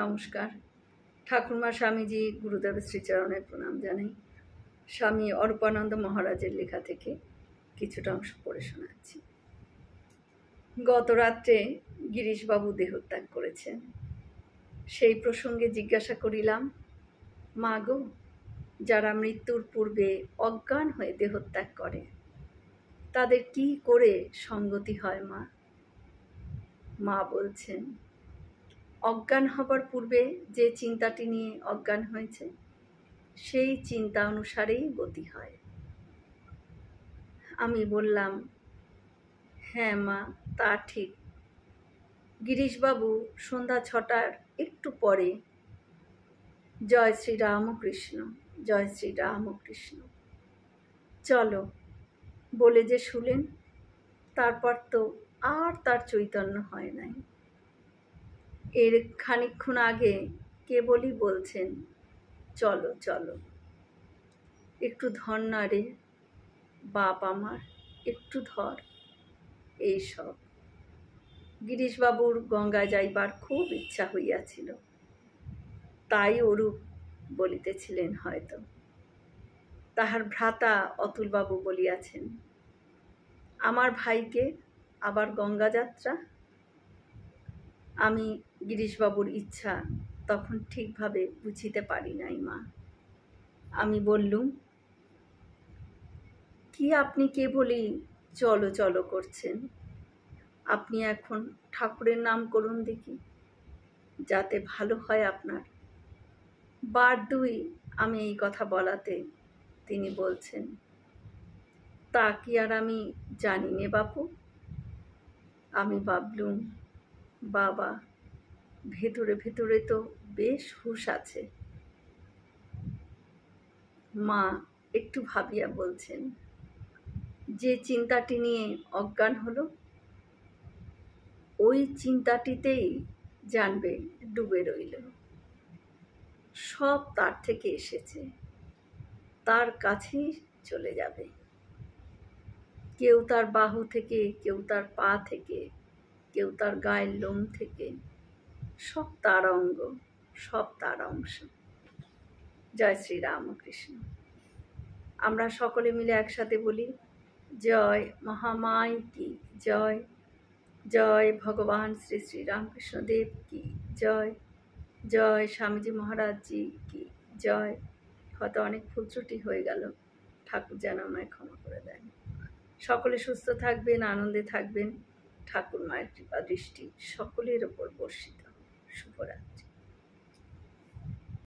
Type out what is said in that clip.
নমস্কার। ঠাকুরমা স্বামীজি গুরুদেবের শ্রীচরণে প্রণাম জানাই। স্বামী অরূপানন্দ মহারাজের লেখা থেকে কিছুটা অংশ পড়ে শোনাচ্ছি। গত রাত্রে গিরিশবাবু দেহত্যাগ করেছেন। সেই প্রসঙ্গে জিজ্ঞাসা করিলাম, মা গো, যারা মৃত্যুর পূর্বে অজ্ঞান হয়ে দেহত্যাগ করে তাদের কি করে সঙ্গতি হয় মা? মা বলছেন, অজ্ঞান হবার পূর্বে যে চিন্তাটি নিয়ে অজ্ঞান হয়েছে সেই চিন্তা অনুসারেই গতি হয়। আমি বললাম, হ্যাঁ মা, তা ঠিক। গিরিশবাবু সন্ধ্যা 6টার একটু পরে জয় শ্রী রামকৃষ্ণ, জয় শ্রী রামকৃষ্ণ চলো বলে যে শুলেন, তারপর তো আর তার চৈতন্য হয় নাই। এর খানিকক্ষণ আগে কেবলই বলছেন, চলো চলো, একটু ধর না রে বাপ আমার, একটু ধর। এইসব। গিরিশবাবুর গঙ্গা যাইবার খুব ইচ্ছা হইয়াছিল, তাই ওরূপ বলিতেছিলেন হয়তো। তাহার ভ্রাতা অতুলবাবু বলিয়াছেন, আমার ভাইকে আবার গঙ্গা যাত্রা। আমি গিরিশবাবুর ইচ্ছা তখন ঠিকভাবে বুঝিতে পারি নাই মা। আমি বললুম, কি আপনি কেবলই চলো চলো করছেন? আপনি এখন ঠাকুরের নাম করুন দেখি, যাতে ভালো হয় আপনার। বার দুই আমি এই কথা বলাতে তিনি বলছেন, তা কি আর আমি জানি নে বাপু? আমি ভাবলুম, বাবা, ভেতরে ভেতরে তো বেশ হুঁশ আছে। মা একটু ভাবিয়া বলছেন, যে চিন্তাটি নিয়ে অজ্ঞান হলো ওই চিন্তাটিতেই জানবে ডুবে রইল। সব তার থেকে এসেছে, তার কাছেই চলে যাবে। কেউ তার বাহু থেকে, কেউ তার পা থেকে, কেউ তার গায়ের লোম থেকে, সব তার অঙ্গ, সব তার অংশ। জয় শ্রী রামকৃষ্ণ। আমরা সকলে মিলে একসাথে বলি, জয় মহামাই কি জয়, জয় ভগবান শ্রী শ্রী রামকৃষ্ণ দেব কি জয়, জয় স্বামীজি মহারাজজি কি জয়। হয়তো অনেক ভুল ত্রুটি হয়ে গেল, ঠাকুর যেন আমায় ক্ষমা করে দেন। সকলে সুস্থ থাকবেন, আনন্দে থাকবেন। ঠাকুর মায়ের কৃপা দৃষ্টি সকলের ওপর বর্ষিত। শুভরাত্রি।